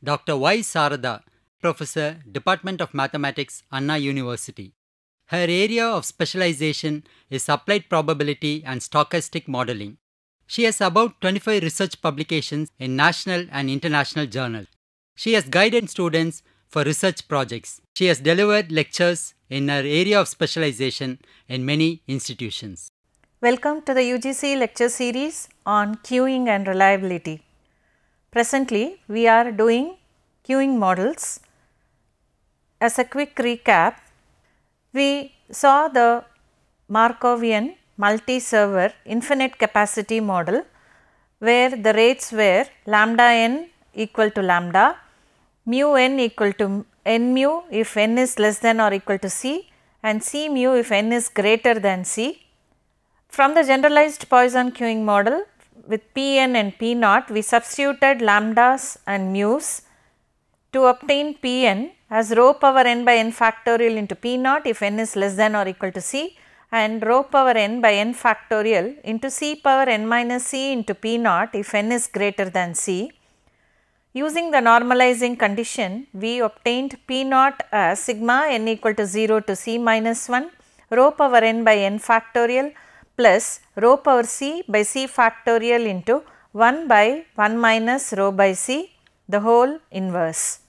Dr. Y. Sarada, Professor, Department of Mathematics, Anna University. Her area of specialization is applied probability and stochastic modeling. She has about 25 research publications in national and international journals. She has guided students for research projects. She has delivered lectures in her area of specialization in many institutions. Welcome to the UGC lecture series on queuing and reliability. Presently, we are doing queuing models. As a quick recap, we saw the Markovian multi-server infinite capacity model where the rates were lambda n equal to lambda, mu n equal to n mu if n is less than or equal to c, and c mu if n is greater than c. From the generalized Poisson queuing model with Pn and P naught, we substituted lambdas and mu's to obtain Pn as rho power n by n factorial into P naught if n is less than or equal to c, and rho power n by n factorial into c power n minus c into P naught if n is greater than c. Using the normalizing condition, we obtained P naught as sigma n equal to 0 to c minus 1, rho power n by n factorial plus rho power c by c factorial into 1 by 1 minus rho by c, the whole inverse.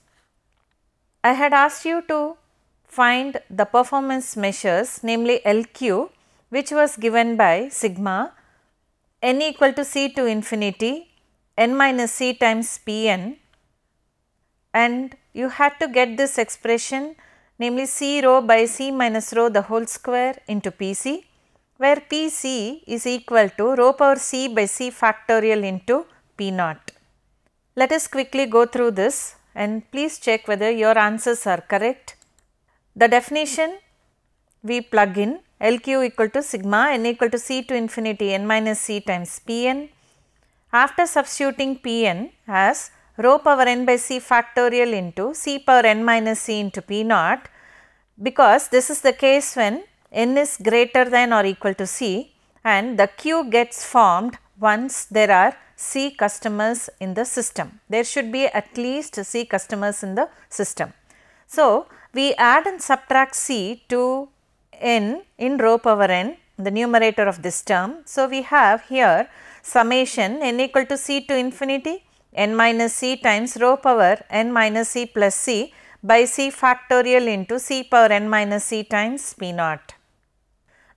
I had asked you to find the performance measures, namely LQ, which was given by sigma n equal to c to infinity n minus c times Pn, and you had to get this expression, namely c rho by c minus rho the whole square into Pc, where Pc is equal to rho power c by c factorial into P naught. Let us quickly go through this and please check whether your answers are correct. The definition we plug in LQ equal to sigma n equal to c to infinity n minus c times Pn. After substituting Pn as rho power n by c factorial into c power n minus c into P naught, because this is the case when n is greater than or equal to c and the queue gets formed once there are c customers in the system. There should be at least c customers in the system. So, we add and subtract c to n in rho power n, the numerator of this term. So, we have here summation n equal to c to infinity n minus c times rho power n minus c plus c by c factorial into c power n minus c times P naught.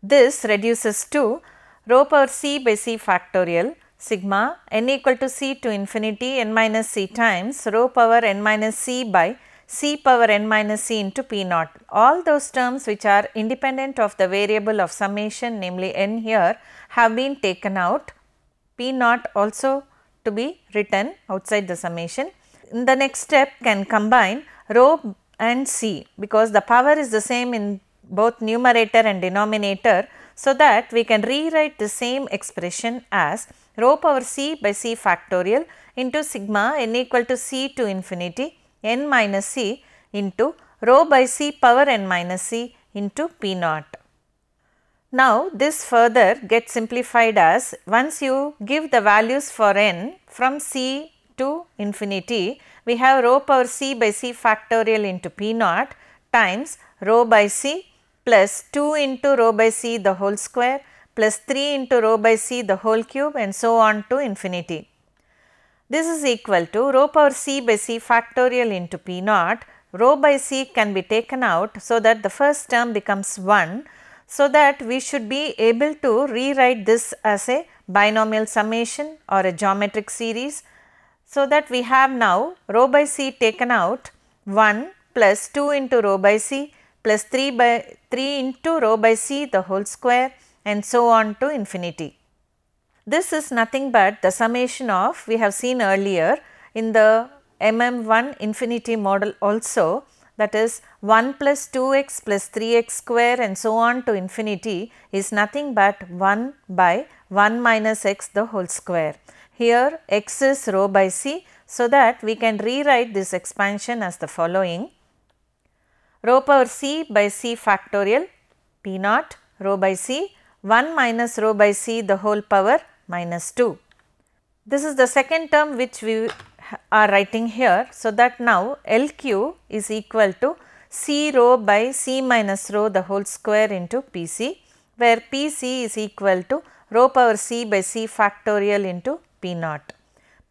This reduces to rho power c by c factorial sigma n equal to c to infinity n minus c times rho power n minus c by c power n minus c into P naught. All those terms which are independent of the variable of summation, namely n here, have been taken out. P naught also to be written outside the summation. In the next step can combine rho and c, because the power is the same in both numerator and denominator, so that we can rewrite the same expression as rho power c by c factorial into sigma n equal to c to infinity n minus c into rho by c power n minus c into P naught. Now, this further gets simplified as, once you give the values for n from c to infinity, we have rho power c by c factorial into P naught times rho by c plus 2 into rho by c the whole square plus 3 into rho by c the whole cube and so on to infinity. This is equal to rho power c by c factorial into P naught. Rho by c can be taken out so that the first term becomes 1, so that we should be able to rewrite this as a binomial summation or a geometric series, so that we have now rho by c taken out 1 plus 2 into rho by c plus 3 into rho by c the whole square and so on to infinity. This is nothing but the summation of, we have seen earlier in the MM1 infinity model also, that is 1 plus 2x plus 3x square and so on to infinity is nothing but 1 by 1 minus x the whole square. Here x is rho by c, so that we can rewrite this expansion as the following: rho power c by c factorial P naught rho by c 1 minus rho by c the whole power minus 2. This is the second term which we are writing here. So, that now LQ is equal to C rho by C minus rho the whole square into PC, where PC is equal to rho power C by C factorial into P naught.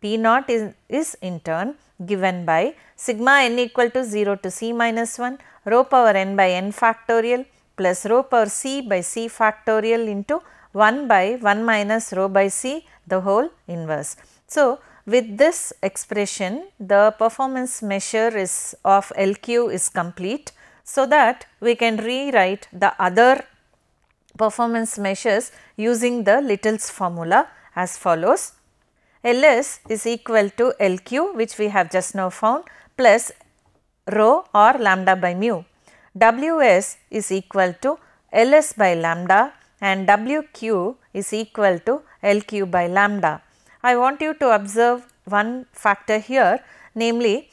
P naught is in turn given by sigma n equal to 0 to C minus 1 rho power n by n factorial plus rho power C by C factorial into 1 by 1 minus rho by C the whole inverse. So, with this expression the performance measure is of LQ is complete, so that we can rewrite the other performance measures using the Little's formula as follows. LS is equal to LQ, which we have just now found, plus rho or lambda by mu. WS is equal to LS by lambda and WQ is equal to LQ by lambda. I want you to observe one factor here, namely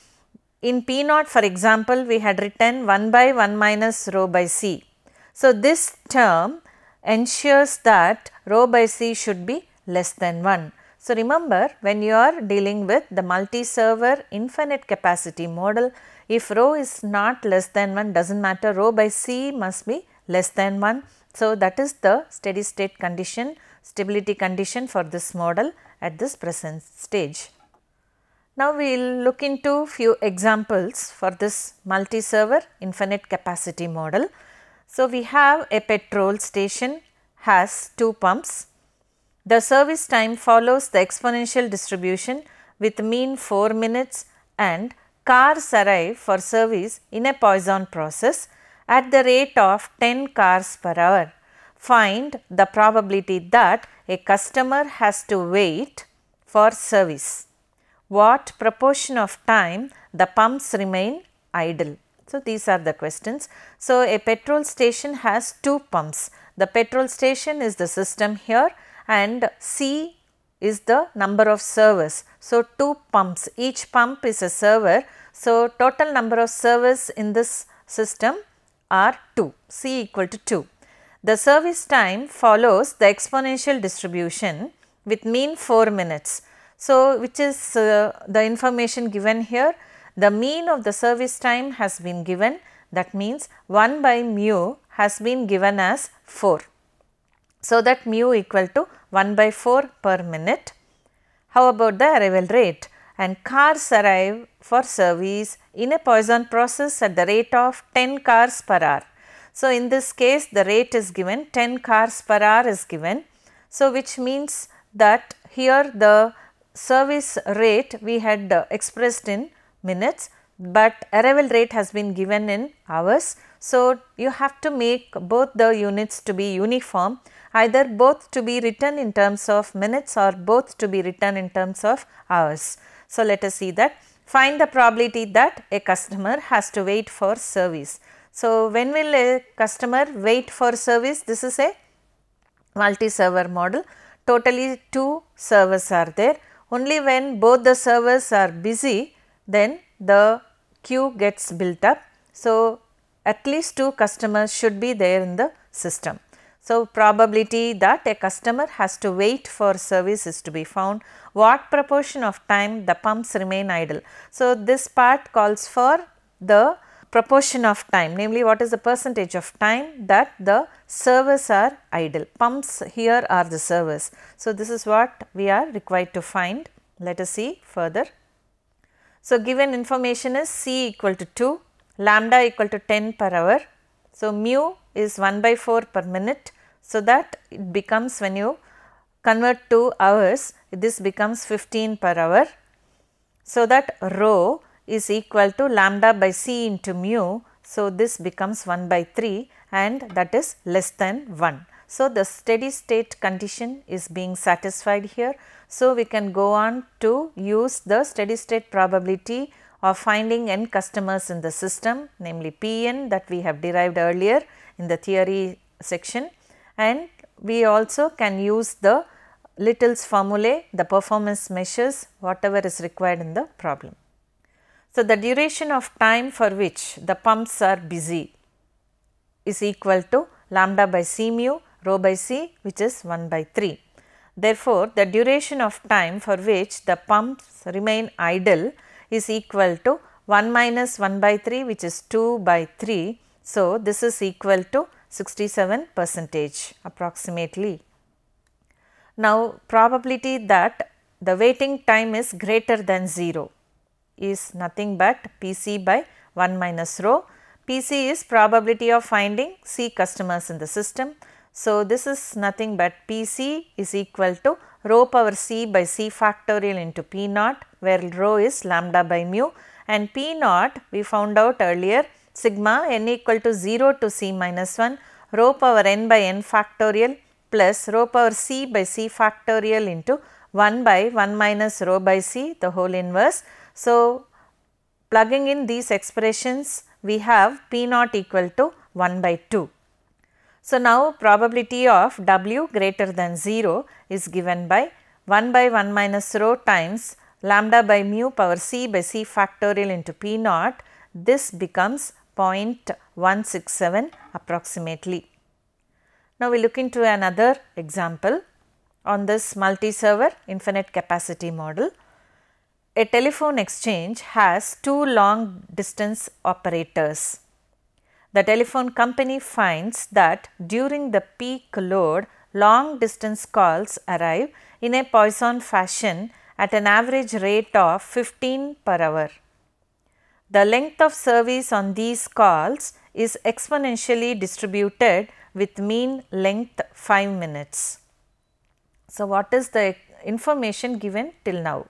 in P naught, for example, we had written 1 by 1 minus rho by C. So, this term ensures that rho by C should be less than 1. So, remember, when you are dealing with the multi-server infinite capacity model, if rho is not less than 1, does not matter, rho by C must be less than 1. So, that is the steady state condition, stability condition for this model at this present stage. Now, we will look into few examples for this multi-server infinite capacity model. So, we have a petrol station has 2 pumps. The service time follows the exponential distribution with mean 4 minutes and cars arrive for service in a Poisson process at the rate of 10 cars per hour. Find the probability that a customer has to wait for service. What proportion of time the pumps remain idle? So, these are the questions. So, a petrol station has 2 pumps. The petrol station is the system here and C is the number of servers. So, 2 pumps, each pump is a server. So, total number of servers in this system are 2, C equal to 2. The service time follows the exponential distribution with mean 4 minutes. So, which is the information given here, the mean of the service time has been given, that means 1 by mu has been given as 4. So, that mu equal to 1 by 4 per minute. How about the arrival rate? And cars arrive for service in a Poisson process at the rate of 10 cars per hour. So, in this case the rate is given, 10 cars per hour is given. So, which means that here the service rate we had expressed in minutes, but arrival rate has been given in hours. So, you have to make both the units to be uniform, either both to be written in terms of minutes or both to be written in terms of hours. So, let us see that. Find the probability that a customer has to wait for service. So, when will a customer wait for service? This is a multi-server model. Totally 2 servers are there. Only when both the servers are busy, then the queue gets built up. So, at least 2 customers should be there in the system. So, probability that a customer has to wait for service is to be found. What proportion of time the pumps remain idle? So, this part calls for the proportion of time, namely what is the percentage of time that the servers are idle. Pumps here are the servers. So, this is what we are required to find. Let us see further. So, given information is C equal to 2, lambda equal to 10 per hour. So, mu is 1 by 4 per minute. So, that it becomes, when you convert to hours, this becomes 15 per hour. So, that rho is equal to lambda by C into mu. So, this becomes 1 by 3 and that is less than 1. So, the steady state condition is being satisfied here. So, we can go on to use the steady state probability of finding n customers in the system, namely Pn, that we have derived earlier in the theory section, and we also can use the Little's formulae, the performance measures, whatever is required in the problem. So, the duration of time for which the pumps are busy is equal to lambda by C mu rho by C, which is 1 by 3. Therefore, the duration of time for which the pumps remain idle is equal to 1 minus 1 by 3, which is 2 by 3. So, this is equal to 67% approximately. Now, probability that the waiting time is greater than 0 is nothing but Pc by 1 minus rho. Pc is probability of finding C customers in the system. So, this is nothing but Pc is equal to rho power C by C factorial into P naught, where rho is lambda by mu, and P naught we found out earlier, sigma n equal to 0 to C minus 1 rho power n by n factorial plus rho power C by C factorial into 1 by 1 minus rho by C, the whole inverse. So, plugging in these expressions, we have P naught equal to 1 by 2. So, now probability of W greater than 0 is given by 1 by 1 minus rho times lambda by mu power C by C factorial into P naught. This becomes 0.167 approximately. Now, we look into another example on this multi-server infinite capacity model. A telephone exchange has two long distance operators. The telephone company finds that during the peak load, long distance calls arrive in a Poisson fashion at an average rate of 15 per hour. The length of service on these calls is exponentially distributed with mean length 5 minutes. So, what is the information given till now?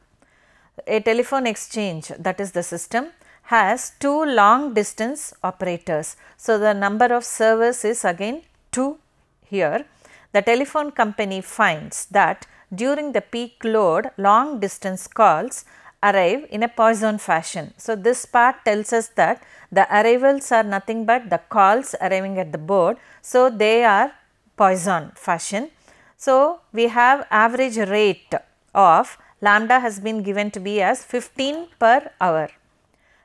A telephone exchange, that is the system, has two long distance operators. So, the number of servers is again 2 here. The telephone company finds that during the peak load, long distance calls arrive in a Poisson fashion. So, this part tells us that the arrivals are nothing but the calls arriving at the board. So, they are Poisson fashion. So, we have average rate of lambda has been given to be as 15 per hour.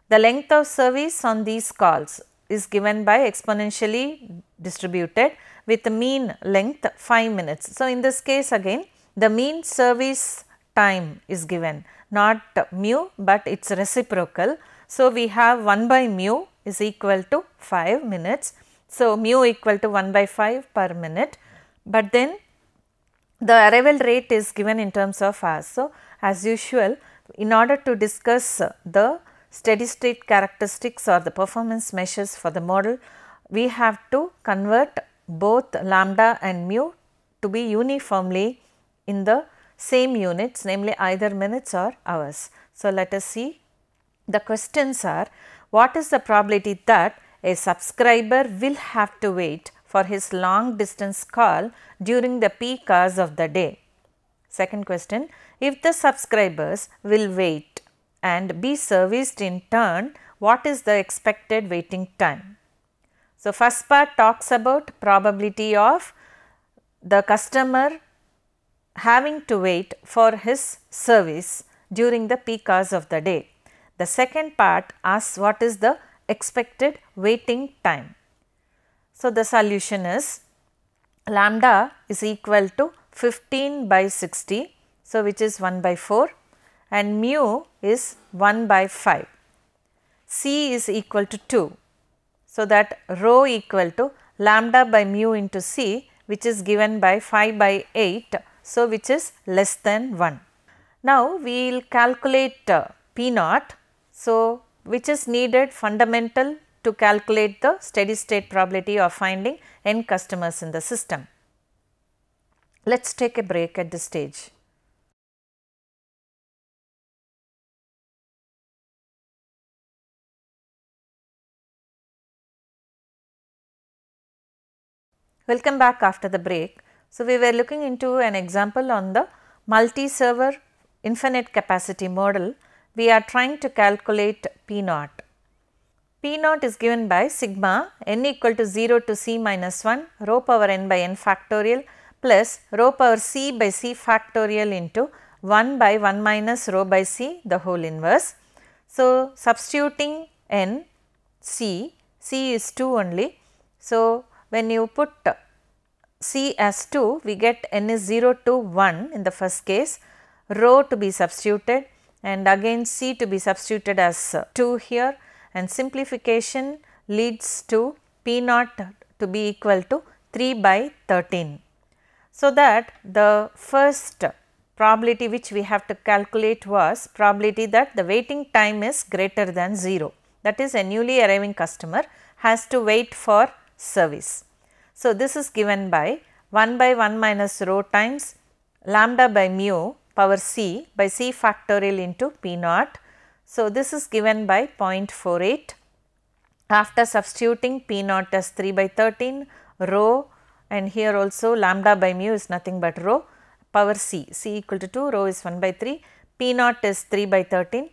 The length of service on these calls is given by exponentially distributed with the mean length 5 minutes. So, in this case again the mean service time is given, not mu but it is reciprocal. So, we have 1 by mu is equal to 5 minutes. So, mu equal to 1 by 5 per minute, but then the arrival rate is given in terms of hours. So, as usual, in order to discuss the steady state characteristics or the performance measures for the model, we have to convert both lambda and mu to be uniformly in the same units, namely either minutes or hours. So, let us see. The questions are, what is the probability that a subscriber will have to wait for his long distance call during the peak hours of the day? Second question, if the subscribers will wait and be serviced in turn, what is the expected waiting time? So, first part talks about probability of the customer having to wait for his service during the peak hours of the day. The second part asks what is the expected waiting time. So, the solution is lambda is equal to 15 by 60, so which is 1 by 4, and mu is 1 by 5. C is equal to 2. So, that rho equal to lambda by mu into C, which is given by 5 by 8. So, which is less than 1. Now, we will calculate P naught. So, which is needed fundamental to calculate the steady state probability of finding n customers in the system. Let us take a break at this stage. Welcome back after the break. So, we were looking into an example on the multi-server infinite capacity model. We are trying to calculate P naught. P naught is given by sigma n equal to 0 to C minus 1 rho power n by n factorial plus rho power C by C factorial into 1 by 1 minus rho by C, the whole inverse. So, substituting n, C is 2 only. So, when you put C as 2, we get n is 0 to 1 in the first case, rho to be substituted and again C to be substituted as 2 here, and simplification leads to P naught to be equal to 3 by 13. So that the first probability which we have to calculate was probability that the waiting time is greater than 0. That is, a newly arriving customer has to wait for service. So, this is given by 1 by 1 minus rho times lambda by mu power c by c factorial into P naught. So, this is given by 0.48. After substituting P naught as 3 by 13, rho, and here also lambda by mu is nothing but rho, power c, c equal to 2, rho is 1 by 3, P naught is 3 by 13.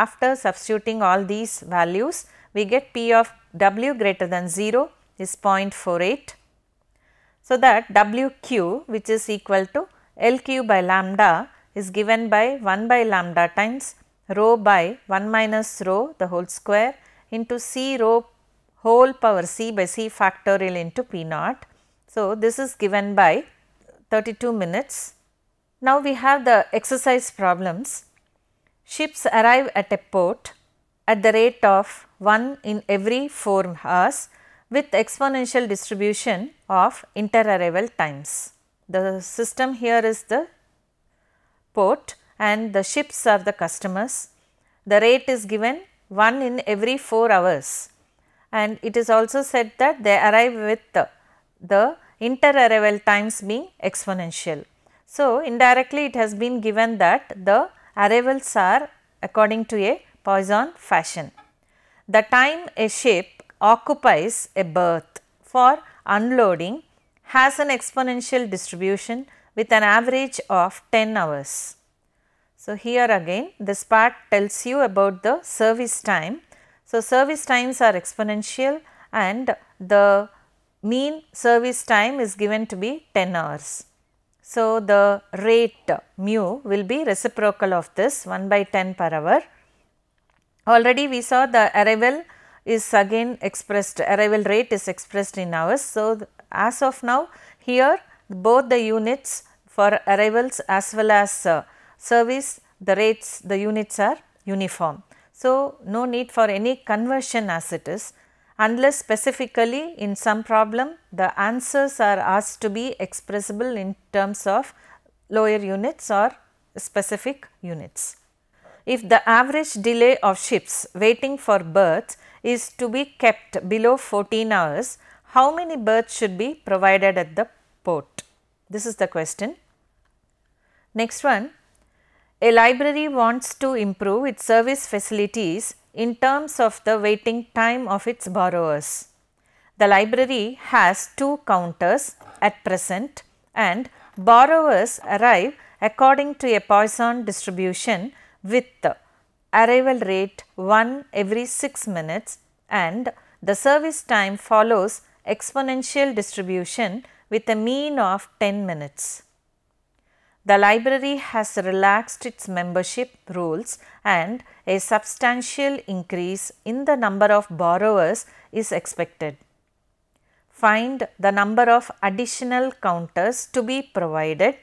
After substituting all these values, we get P of W greater than 0 is 0.48. So, that WQ, which is equal to LQ by lambda, is given by 1 by lambda times rho by 1 minus rho the whole square into C rho whole power c by c factorial into P naught. So, this is given by 32 minutes. Now, we have the exercise problems. Ships arrive at a port at the rate of 1 in every 4 hours with exponential distribution of inter-arrival times. The system here is the port and the ships are the customers. The rate is given 1 in every 4 hours, and it is also said that they arrive with the inter-arrival times being exponential. So, indirectly it has been given that the arrivals are according to a Poisson fashion. The time a ship occupies a berth for unloading has an exponential distribution with an average of 10 hours. So, here again this part tells you about the service time. So, service times are exponential and the mean service time is given to be 10 hours. So, the rate mu will be reciprocal of this 1 by 10 per hour. Already we saw the arrival is again expressed, arrival rate is expressed in hours. So, as of now here both the units for arrivals as well as service, the rates, the units are uniform. So, no need for any conversion as it is, unless specifically in some problem the answers are asked to be expressible in terms of lower units or specific units. If the average delay of ships waiting for berths is to be kept below 14 hours, how many berths should be provided at the port? This is the question. Next one, a library wants to improve its service facilities in terms of the waiting time of its borrowers. The library has 2 counters at present and borrowers arrive according to a Poisson distribution with arrival rate 1 every 6 minutes and the service time follows exponential distribution with a mean of 10 minutes. The library has relaxed its membership rules and a substantial increase in the number of borrowers is expected. Find the number of additional counters to be provided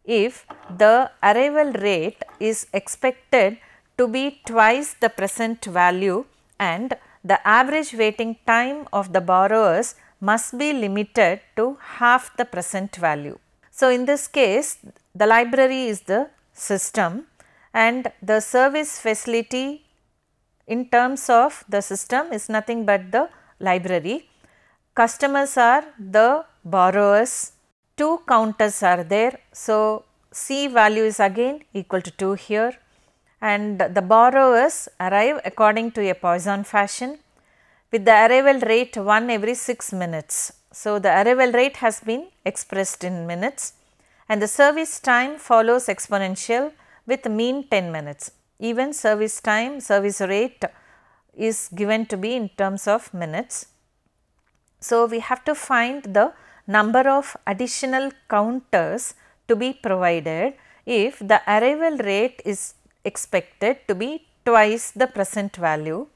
if the arrival rate is expected to be twice the present value and the average waiting time of the borrowers must be limited to half the present value. So, in this case the library is the system and the service facility in terms of the system is nothing but the library. Customers are the borrowers, 2 counters are there. So, C value is again equal to 2 here and the borrowers arrive according to a Poisson fashion with the arrival rate 1 every 6 minutes. So, the arrival rate has been expressed in minutes and the service time follows exponential with mean 10 minutes. Even service time, service rate is given to be in terms of minutes. So, we have to find the number of additional counters to be provided if the arrival rate is expected to be twice the present value,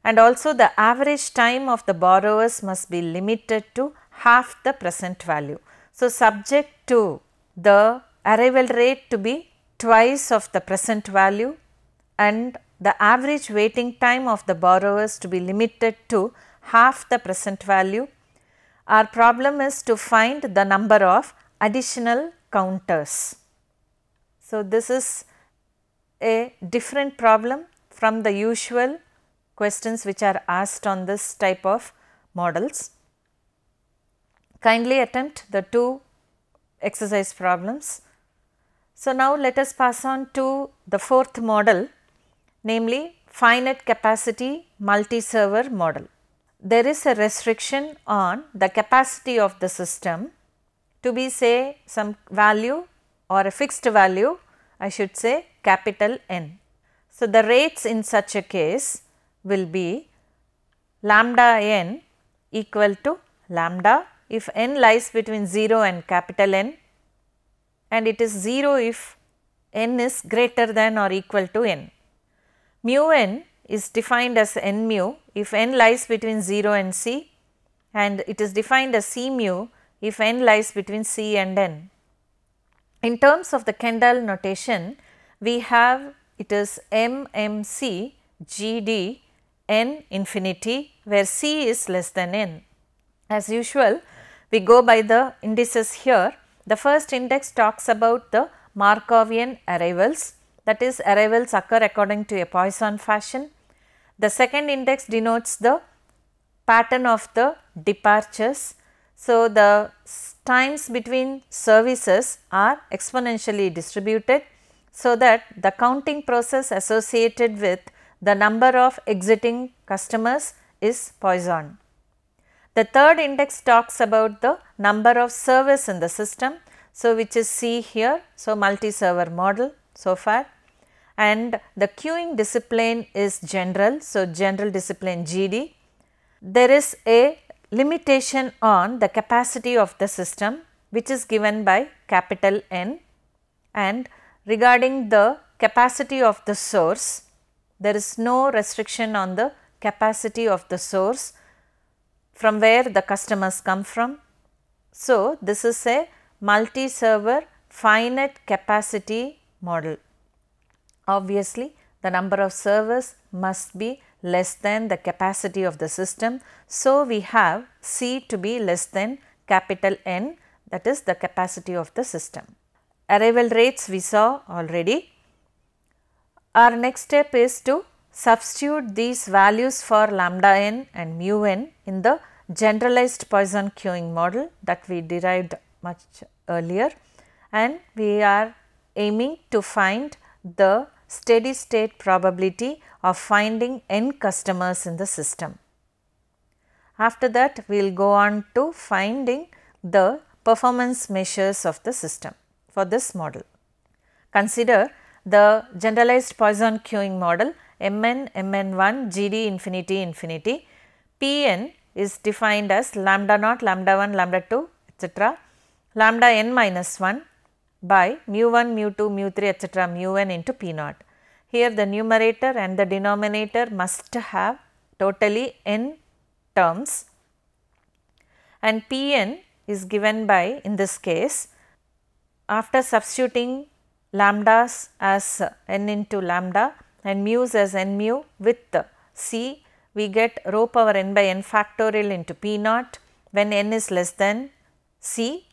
and also the average time of the borrowers must be limited to half the present value. So, subject to the arrival rate to be twice of the present value and the average waiting time of the borrowers to be limited to half the present value. Our problem is to find the number of additional counters. So, this is a different problem from the usual questions which are asked on this type of models. Kindly attempt the two exercise problems. So, now let us pass on to the fourth model, namely finite capacity multi-server model. There is a restriction on the capacity of the system to be, say, some value or a fixed value, I should say capital N. So, the rates in such a case will be lambda n equal to lambda if n lies between 0 and capital N, and it is 0 if n is greater than or equal to n. Mu n is defined as n mu if n lies between 0 and c, and it is defined as c mu if n lies between c and n. In terms of the Kendall notation, we have it is MMC GD n infinity, where c is less than n. As usual, we go by the indices here. The first index talks about the Markovian arrivals, that is arrivals occur according to a Poisson fashion. The second index denotes the pattern of the departures. So, the times between services are exponentially distributed, so that the counting process associated with the number of exiting customers is Poisson. The third index talks about the number of servers in the system, so which is C here. So, multi-server model so far, and the queuing discipline is general. So, general discipline GD. There is a limitation on the capacity of the system, which is given by capital N, and regarding the capacity of the source, there is no restriction on the capacity of the source from where the customers come from. So, this is a multi-server finite capacity model. Obviously, the number of servers must be less than the capacity of the system. So, we have C to be less than capital N, that is the capacity of the system. Arrival rates we saw already. Our next step is to substitute these values for lambda n and mu n in the generalized Poisson queuing model that we derived much earlier, and we are aiming to find the steady state probability of finding n customers in the system. After that, we will go on to finding the performance measures of the system for this model. Consider the generalized Poisson queuing model Mn Mn1 GD infinity infinity. Pn is defined as lambda naught, lambda 1, lambda 2, etc., lambda n minus 1 by mu 1, mu 2, mu 3, etc., mu n into P naught. Here the numerator and the denominator must have totally n terms, and Pn is given by, in this case, after substituting lambdas as n into lambda and mu's as n mu with C, we get rho power n by n factorial into P naught when n is less than C,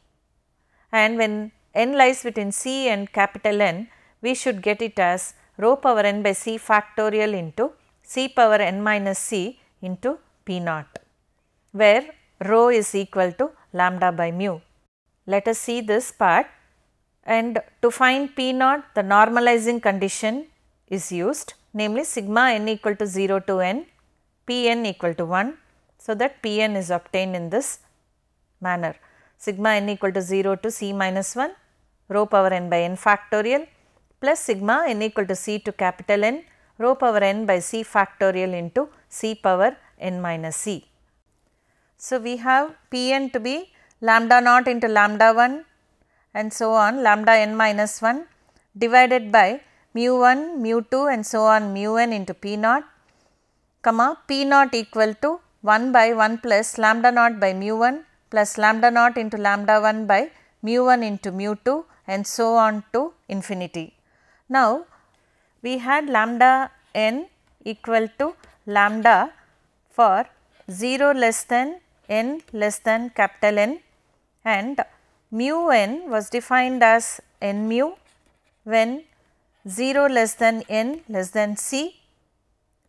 and when n lies between C and capital N, we should get it as rho power n by C factorial into C power n minus C into P naught, where rho is equal to lambda by mu. Let us see this part, and to find P naught, the normalizing condition is used, namely sigma n equal to 0 to n, Pn equal to 1, so that Pn is obtained in this manner. Sigma n equal to 0 to C minus 1, rho power n by n factorial, plus sigma n equal to C to capital N, rho power n by C factorial into C power n minus C. So, we have Pn to be lambda naught into lambda 1 and so on, lambda n minus 1 divided by mu 1, mu 2 and so on, mu n into P naught, comma P naught equal to 1 by 1 plus lambda naught by mu 1 plus lambda naught into lambda 1 by mu 1 into mu 2 and so on to infinity. Now, we had lambda n equal to lambda for 0 less than n less than capital N, and mu n was defined as n mu when 0 less than n less than c.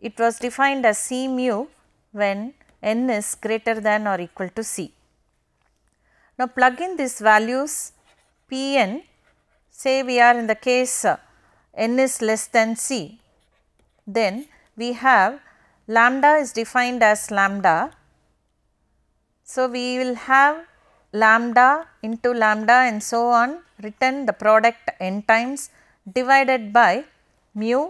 It was defined as c mu when n is greater than or equal to c. Now, plug in these values p n, say we are in the case n is less than c, then we have lambda is defined as lambda. So, we will have lambda into lambda and so on written the product n times divided by mu.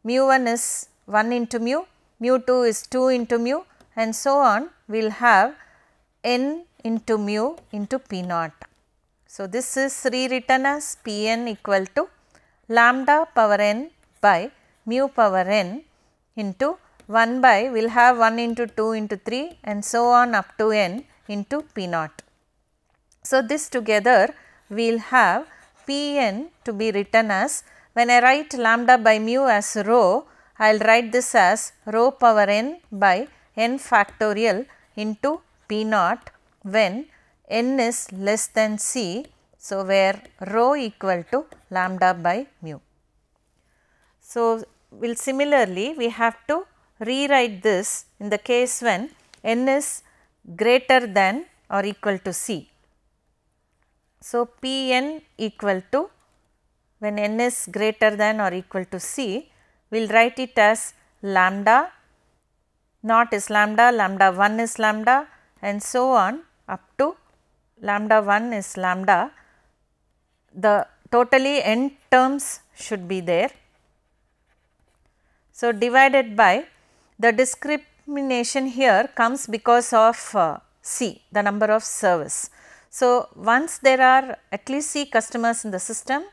Mu 1 is 1 into mu, mu 2 is 2 into mu and so on. We will have n into mu into p naught. So, this is rewritten as p n equal to lambda power n by mu power n into 1 by, we will have 1 into 2 into 3 and so on up to n into p naught. So, this together we will have p n to be written as, when I write lambda by mu as rho, I will write this as rho power n by n factorial into p naught when n is less than c. So, where rho equal to lambda by mu. So, will similarly we have to rewrite this in the case when n is greater than or equal to c. So, p n equal to, when n is greater than or equal to c, we will write it as lambda naught is lambda, lambda 1 is lambda and so on up to lambda 1 is lambda. The totally n terms should be there. So, divided by, the discrimination here comes because of C, the number of servers. So, once there are at least C customers in the system,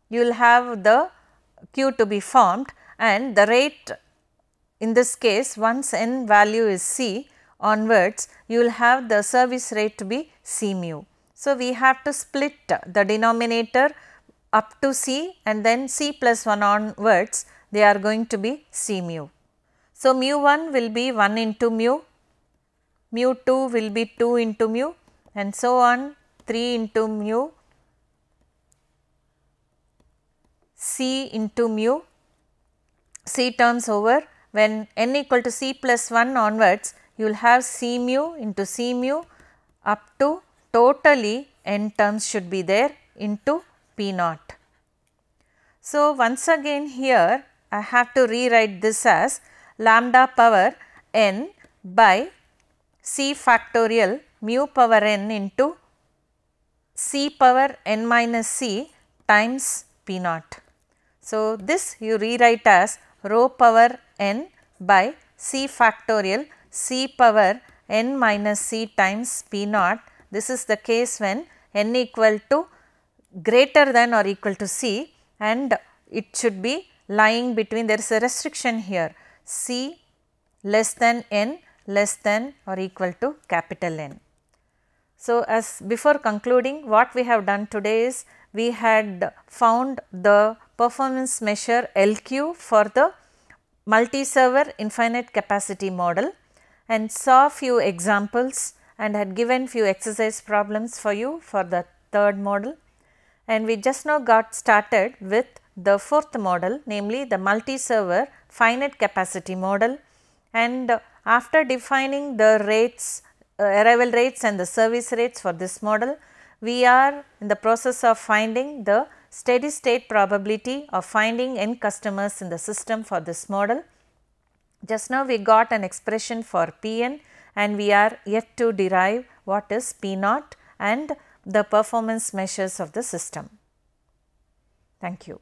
you will have the queue to be formed, and the rate in this case, once n value is C onwards, you will have the service rate to be C mu. So, we have to split the denominator up to C and then C plus 1 onwards, they are going to be C mu. So, mu 1 will be 1 into mu, mu 2 will be 2 into mu and so on 3 into mu, C into mu, C terms over. When n equal to C plus 1 onwards, you will have C mu into C mu up to totally n terms should be there into p naught. So, once again here I have to rewrite this as lambda power n by C factorial mu power n into C power n minus C times p naught. So, this you rewrite as rho power n by C factorial C power n minus C times p naught. This is the case when n equal to greater than or equal to C, and it should be lying between, there is a restriction here, C less than n less than or equal to capital N. So, as before concluding, what we have done today is we had found the performance measure LQ for the multi-server infinite capacity model and saw few examples and had given few exercise problems for you for the third model. And we just now got started with the fourth model, namely the multi-server finite capacity model. And after defining the rates, arrival rates and the service rates for this model, we are in the process of finding the steady state probability of finding n customers in the system for this model. Just now we got an expression for Pn, and we are yet to derive what is P naught and the performance measures of the system. Thank you.